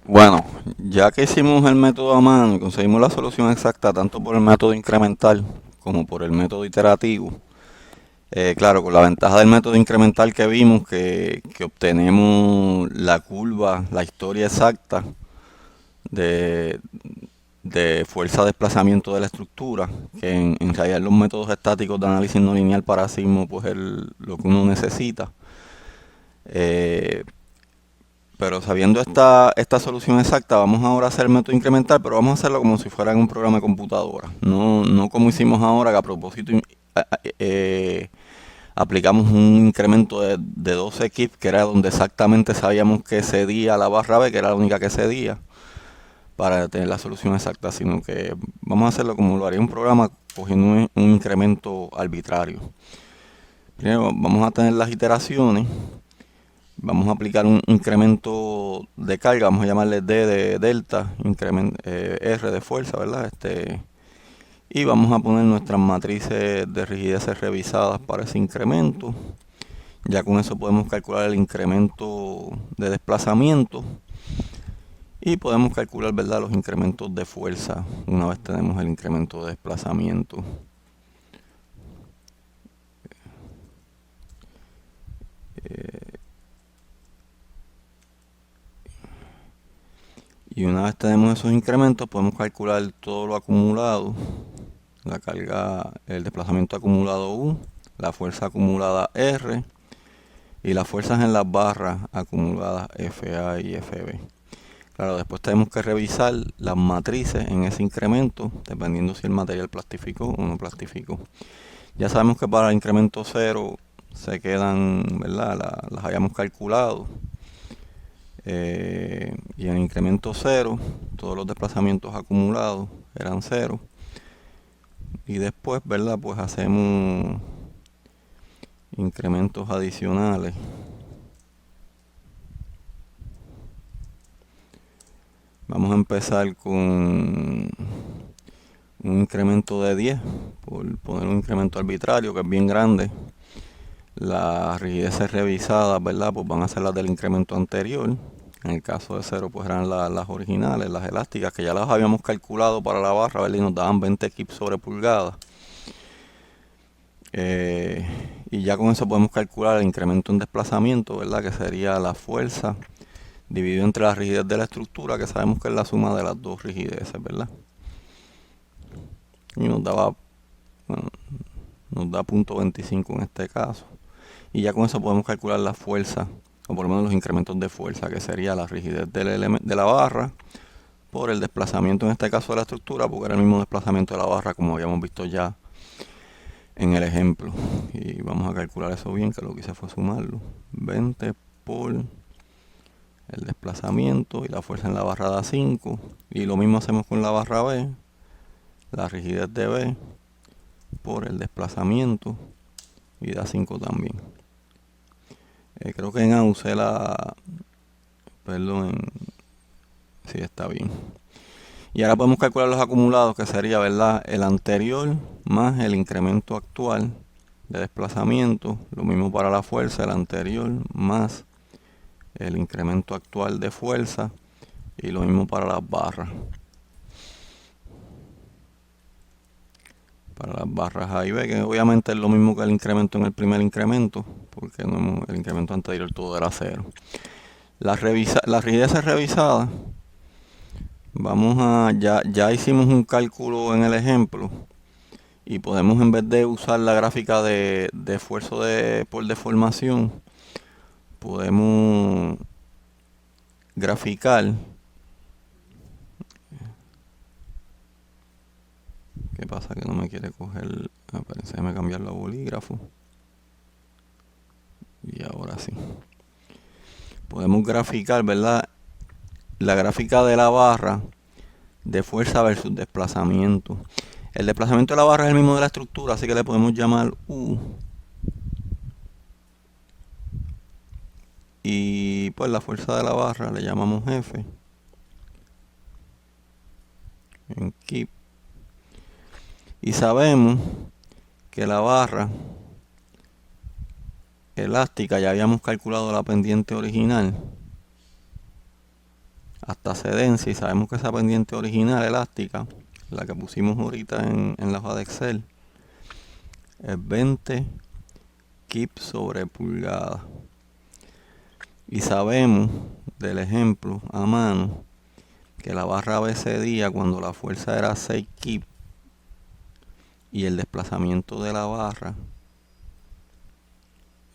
Bueno, ya que hicimos el método a mano y conseguimos la solución exacta tanto por el método incremental como por el método iterativo, claro, con la ventaja del método incremental que vimos que obtenemos la curva, la historia exacta de, de fuerza-desplazamiento de la estructura, que en realidad los métodos estáticos de análisis no lineal para sismo pues es lo que uno necesita. Eh, Pero sabiendo esta solución exacta, vamos ahora a hacer el método incremental, pero vamos a hacerlo como si fuera en un programa de computadora. No como hicimos ahora, que a propósito aplicamos un incremento de 12 kip, que era donde exactamente sabíamos que cedía la barra B, que era la única que cedía, para tener la solución exacta, sino que vamos a hacerlo como lo haría un programa, cogiendo un incremento arbitrario. Primero vamos a tener las iteraciones. Vamos a aplicar un incremento de carga, vamos a llamarle D de delta, R de fuerza, ¿verdad? Y vamos a poner nuestras matrices de rigideces revisadas para ese incremento. Ya con eso podemos calcular el incremento de desplazamiento y podemos calcular, ¿verdad?, los incrementos de fuerza una vez tenemos el incremento de desplazamiento. Y una vez tenemos esos incrementos, podemos calcular todo lo acumulado, la carga, el desplazamiento acumulado U, la fuerza acumulada R y las fuerzas en las barras acumuladas FA y FB. Claro, después tenemos que revisar las matrices en ese incremento, dependiendo si el material plastificó o no plastificó. Ya sabemos que para el incremento 0 se quedan, ¿verdad? Las hayamos calculado. Y en el incremento 0, todos los desplazamientos acumulados eran 0. Y después, ¿verdad? Pues hacemos incrementos adicionales. Vamos a empezar con un incremento de 10, por poner un incremento arbitrario que es bien grande. Las rigideces revisadas, ¿verdad? Pues van a ser las del incremento anterior. En el caso de 0, pues eran las originales, las elásticas, que ya las habíamos calculado para la barra, ¿verdad? Y nos daban 20 kips sobre pulgada. Y ya con eso podemos calcular el incremento en desplazamiento, ¿verdad? Que sería la fuerza dividido entre la rigidez de la estructura, que sabemos que es la suma de las dos rigideces, ¿verdad? Y nos daba, bueno, nos da 0.25 en este caso. Y ya con eso podemos calcular la fuerza, o por lo menos los incrementos de fuerza, que sería la rigidez de la barra por el desplazamiento, en este caso de la estructura, porque era el mismo desplazamiento de la barra como habíamos visto ya en el ejemplo. Y vamos a calcular eso bien, que lo que hice fue sumarlo. 20 por el desplazamiento y la fuerza en la barra da 5. Y lo mismo hacemos con la barra B, la rigidez de B por el desplazamiento y da 5 también. Creo que en A usé perdón, sí, está bien. Y ahora podemos calcular los acumulados, que sería, ¿verdad?, el anterior más el incremento actual de desplazamiento. Lo mismo para la fuerza, el anterior más el incremento actual de fuerza. Y lo mismo para las barras. Para las barras A y B, que obviamente es lo mismo que el incremento en el primer incremento, porque el incremento anterior todo era 0. Las rigideces revisadas, ya hicimos un cálculo en el ejemplo y podemos, en vez de usar la gráfica de esfuerzo por deformación, podemos graficar. ¿Qué pasa? Que no me quiere coger. Déjame cambiarlo a bolígrafo. Y ahora sí. Podemos graficar, ¿verdad?, la gráfica de la barra de fuerza versus desplazamiento. El desplazamiento de la barra es el mismo de la estructura, así que le podemos llamar U. Y pues la fuerza de la barra le llamamos F. En kip. Y sabemos que la barra elástica, ya habíamos calculado la pendiente original. hasta cedencia, y sabemos que esa pendiente original elástica, la que pusimos ahorita en la hoja de Excel, es 20 kip sobre pulgada. Y sabemos del ejemplo a mano que la barra B ese día, cuando la fuerza era 6 kip y el desplazamiento de la barra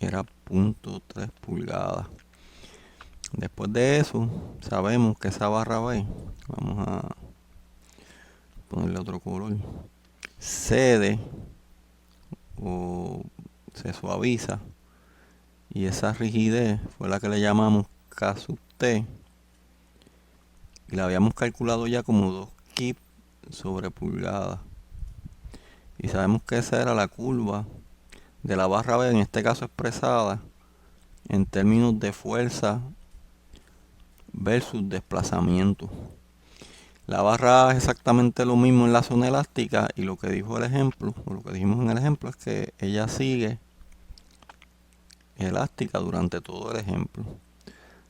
era 0.3 pulgadas. Después de eso, sabemos que esa barra B, vamos a ponerle otro color, cede o se suaviza, y esa rigidez fue la que le llamamos K sub T, y la habíamos calculado ya como 2 kip sobre pulgada, y sabemos que esa era la curva de la barra B, en este caso expresada en términos de fuerza versus desplazamiento. La barra A es exactamente lo mismo en la zona elástica, y lo que dijo el ejemplo, o lo que dijimos en el ejemplo, es que ella sigue elástica durante todo el ejemplo.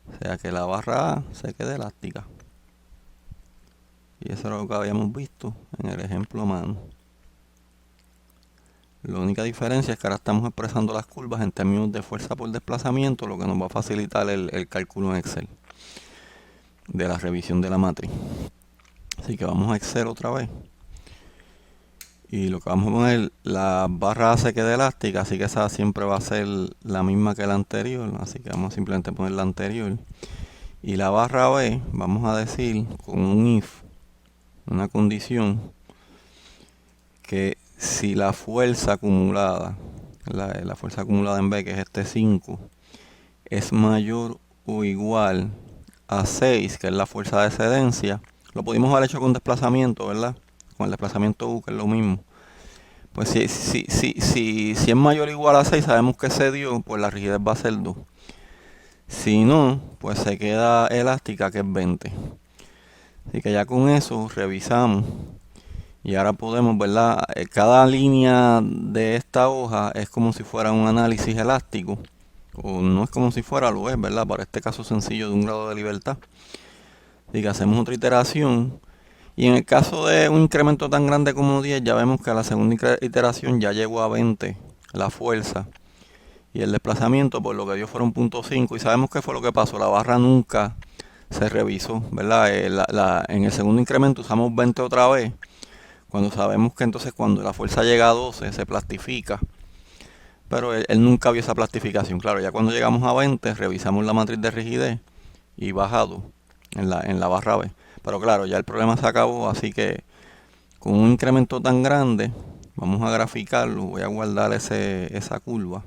O sea que la barra A se queda elástica. Y eso era lo que habíamos visto en el ejemplo a mano. La única diferencia es que ahora estamos expresando las curvas en términos de fuerza por desplazamiento, lo que nos va a facilitar el cálculo en Excel de la revisión de la matriz. Así que vamos a Excel otra vez. Y lo que vamos a poner, la barra A se queda elástica, así que esa siempre va a ser la misma que la anterior. Así que vamos a simplemente poner la anterior. Y la barra B, vamos a decir con un if, una condición, que si la fuerza acumulada, la fuerza acumulada en B, que es este 5, es mayor o igual a 6, que es la fuerza de excedencia, lo pudimos haber hecho con desplazamiento, ¿verdad? Con el desplazamiento U, que es lo mismo. Pues si es mayor o igual a 6, sabemos que se dio, pues la rigidez va a ser 2. Si no, pues se queda elástica, que es 20. Así que ya con eso revisamos. Y ahora podemos, ¿verdad? Cada línea de esta hoja es como si fuera un análisis elástico. O no es como si fuera, lo es, ¿verdad? Para este caso sencillo de un grado de libertad. Así que hacemos otra iteración. Y en el caso de un incremento tan grande como 10, ya vemos que a la segunda iteración ya llegó a 20 la fuerza. Y el desplazamiento, por lo que dio fueron 0.5. Y sabemos qué fue lo que pasó. La barra nunca se revisó, ¿verdad? En el segundo incremento usamos 20 otra vez. Cuando sabemos que entonces cuando la fuerza llega a 12 se plastifica. Pero él nunca vio esa plastificación. Claro, ya cuando llegamos a 20 revisamos la matriz de rigidez y bajado en la barra B. Pero claro, ya el problema se acabó, así que con un incremento tan grande, vamos a graficarlo. Voy a guardar esa curva.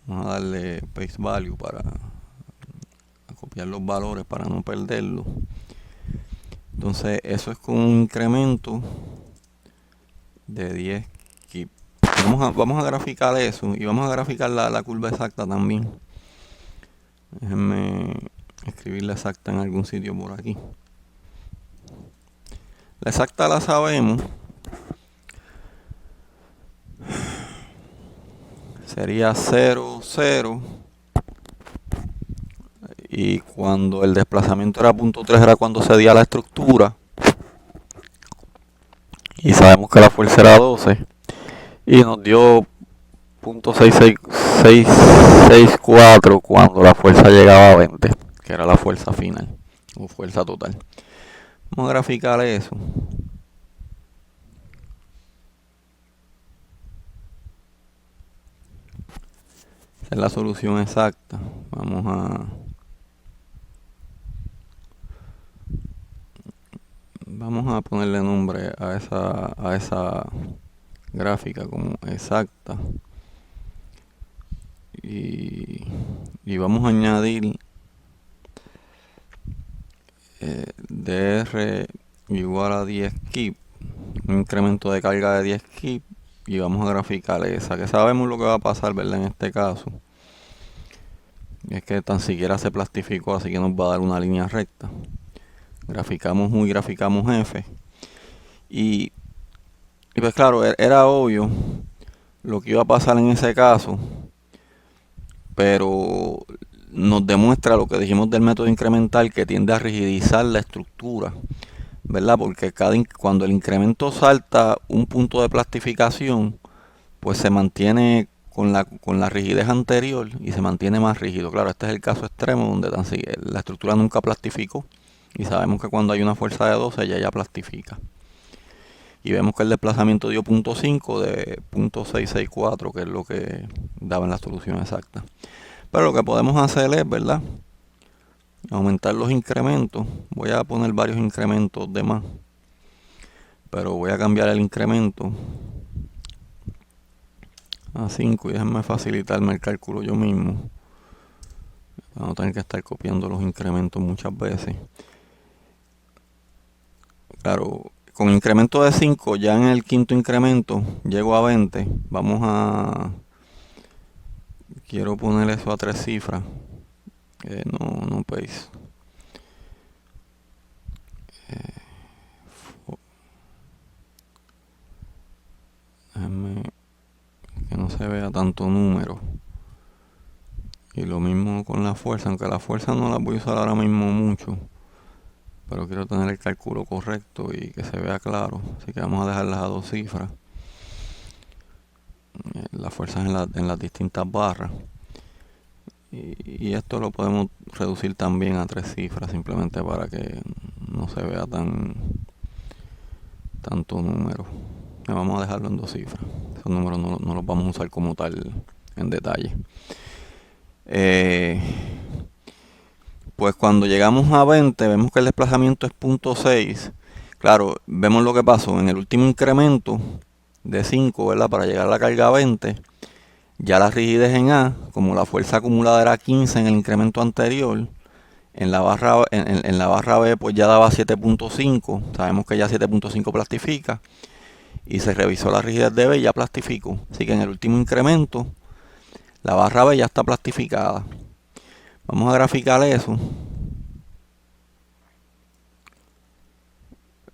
Vamos a darle paste value para copiar los valores para no perderlo. Entonces eso es con un incremento de 10 kip. Vamos a graficar eso y vamos a graficar la curva exacta también. Déjenme escribirla exacta en algún sitio por aquí. La exacta la sabemos. Sería 0, 0. Y cuando el desplazamiento era 0.3 era cuando cedía la estructura. Y sabemos que la fuerza era 12. Y nos dio 0.664 cuando la fuerza llegaba a 20, que era la fuerza final o fuerza total. Vamos a graficar eso. Esa es la solución exacta. Vamos a ponerle nombre a esa gráfica como exacta. Y vamos a añadir dr igual a 10 kip, un incremento de carga de 10 kip, y vamos a graficar esa, que sabemos lo que va a pasar, ¿verdad? En este caso es que tan siquiera se plastificó, así que nos va a dar una línea recta. Graficamos U y graficamos F, y pues claro, era obvio lo que iba a pasar en ese caso, pero nos demuestra lo que dijimos del método incremental, que tiende a rigidizar la estructura, ¿verdad? Porque cuando el incremento salta un punto de plastificación, pues se mantiene con la rigidez anterior y se mantiene más rígido. Claro, este es el caso extremo donde la estructura nunca plastificó y sabemos que cuando hay una fuerza de 12 ya plastifica. Y vemos que el desplazamiento dio 0.5 de 0.664, que es lo que daba en la solución exacta. Pero lo que podemos hacer es, ¿verdad?, aumentar los incrementos. Voy a poner varios incrementos de más, pero voy a cambiar el incremento a 5 y déjenme facilitarme el cálculo yo mismo. Vamos a tener que estar copiando los incrementos muchas veces. Claro, con incremento de 5, ya en el quinto incremento llego a 20. Quiero poner eso a 3 cifras. No pace. Déjenme que no se vea tanto número. Y lo mismo con la fuerza, aunque la fuerza no la voy a usar ahora mismo mucho, pero quiero tener el cálculo correcto y que se vea claro, así que vamos a dejarlas a 2 cifras, las fuerzas en las distintas barras, y esto lo podemos reducir también a 3 cifras, simplemente para que no se vea tanto número. Vamos a dejarlo en 2 cifras, esos números no los vamos a usar como tal en detalle. Pues cuando llegamos a 20 vemos que el desplazamiento es 0.6. Claro, vemos lo que pasó en el último incremento de 5, ¿verdad? Para llegar a la carga 20, ya la rigidez en A, como la fuerza acumulada era 15 en el incremento anterior, en la barra B pues ya daba 7.5, sabemos que ya 7.5 plastifica, y se revisó la rigidez de B y ya plastificó. Así que en el último incremento la barra B ya está plastificada. Vamos a graficar eso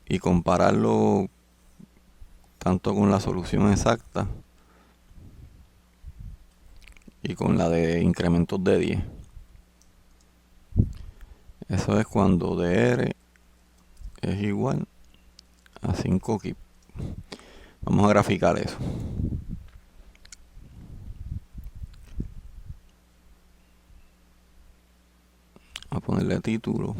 y compararlo tanto con la solución exacta y con la de incrementos de 10. Eso es cuando dr es igual a 5 kip. Vamos a graficar eso. A ponerle título.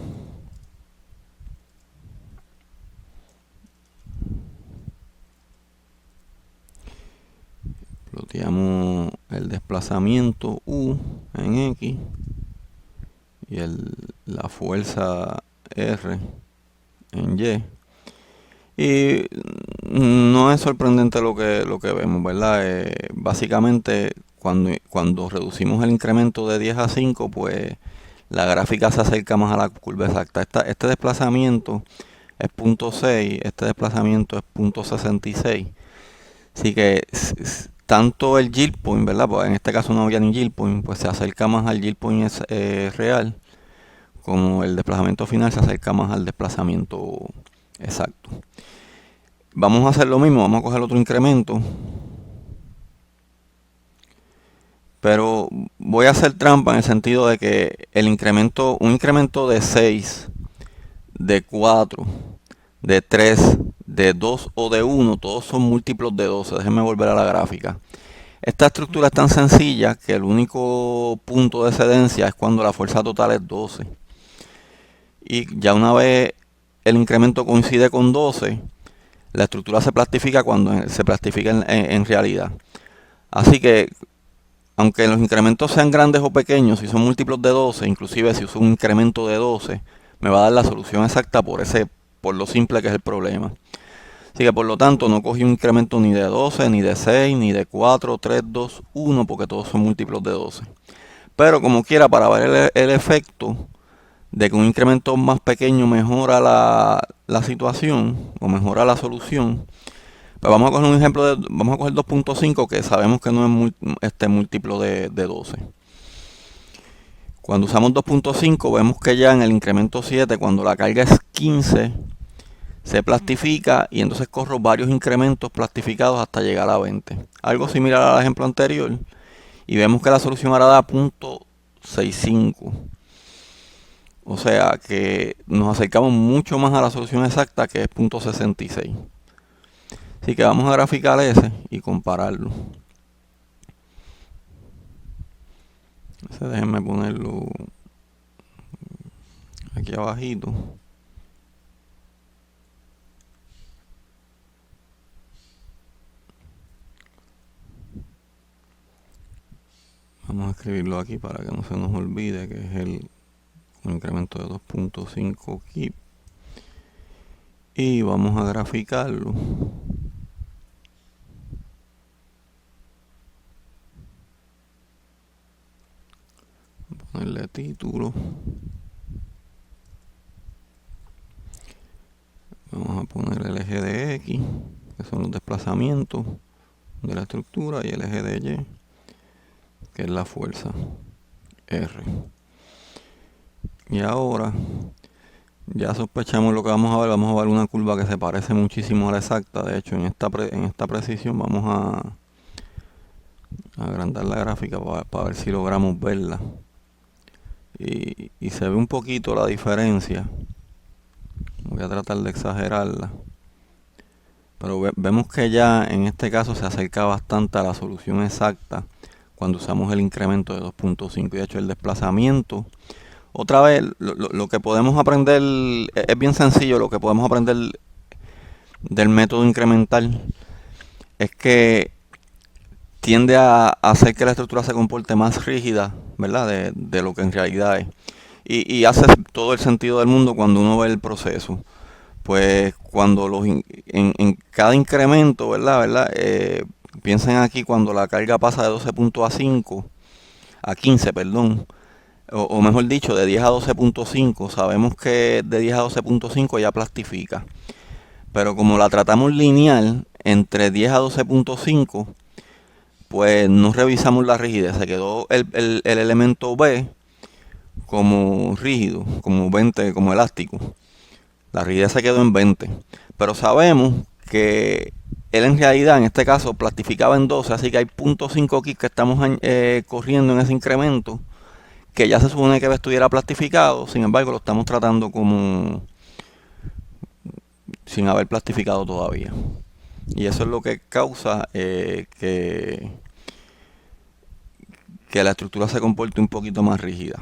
Ploteamos el desplazamiento U en X y la fuerza R en Y. Y no es sorprendente lo que vemos, ¿verdad? Básicamente, cuando reducimos el incremento de 10 a 5, pues la gráfica se acerca más a la curva exacta. Este desplazamiento es 0.6, este desplazamiento es 0.66. Así que tanto el yield point, ¿verdad? Pues en este caso no había ni yield point, pues se acerca más al yield point real, como el desplazamiento final se acerca más al desplazamiento exacto. Vamos a hacer lo mismo, vamos a coger otro incremento, pero voy a hacer trampa en el sentido de que un incremento de 6, de 4, de 3, de 2 o de 1, todos son múltiplos de 12. Déjenme volver a la gráfica. Esta estructura es tan sencilla que el único punto de excedencia es cuando la fuerza total es 12. Y ya una vez el incremento coincide con 12, la estructura se plastifica cuando se plastifica en realidad. Así que, aunque los incrementos sean grandes o pequeños, si son múltiplos de 12, inclusive si uso un incremento de 12, me va a dar la solución exacta por lo simple que es el problema. Así que por lo tanto no cogí un incremento ni de 12, ni de 6, ni de 4, 3, 2, 1, porque todos son múltiplos de 12. Pero como quiera, para ver el efecto de que un incremento más pequeño mejora la situación o mejora la solución, pues vamos a coger un ejemplo vamos a coger 2.5, que sabemos que no es múltiplo de 12. Cuando usamos 2.5 vemos que ya en el incremento 7, cuando la carga es 15, se plastifica y entonces corro varios incrementos plastificados hasta llegar a 20. Algo similar al ejemplo anterior. Y vemos que la solución ahora da 0.65. O sea que nos acercamos mucho más a la solución exacta, que es 0.66. Así que vamos a graficar ese y compararlo. Déjenme ponerlo aquí abajito. Vamos a escribirlo aquí para que no se nos olvide que es el incremento de 2.5 kip. Y vamos a graficarlo. Ponerle título. Vamos a poner el eje de X, que son los desplazamientos de la estructura, y el eje de Y, que es la fuerza R. Y ahora ya sospechamos lo que vamos a ver. Vamos a ver una curva que se parece muchísimo a la exacta. De hecho, en esta precisión vamos a agrandar la gráfica para ver si logramos verla. Y se ve un poquito la diferencia. Voy a tratar de exagerarla. Pero vemos que ya en este caso se acerca bastante a la solución exacta cuando usamos el incremento de 2.5. Y de hecho el desplazamiento, otra vez, lo que podemos aprender es bien sencillo. Lo que podemos aprender del método incremental es que tiende a hacer que la estructura se comporte más rígida, ¿verdad? De lo que en realidad es. Y hace todo el sentido del mundo cuando uno ve el proceso. Pues cuando en cada incremento, ¿verdad? Piensen aquí cuando la carga pasa de 12.5 a 15, perdón. O mejor dicho, de 10 a 12.5. Sabemos que de 10 a 12.5 ya plastifica. Pero como la tratamos lineal entre 10 a 12.5, pues no revisamos la rigidez. Se quedó el elemento B como rígido, como 20, como elástico. La rigidez se quedó en 20. Pero sabemos que él en realidad, en este caso, plastificaba en 12. Así que hay 0.5 kip que estamos corriendo en ese incremento, que ya se supone que estuviera plastificado. Sin embargo, lo estamos tratando como sin haber plastificado todavía. Y eso es lo que causa que la estructura se comporte un poquito más rígida.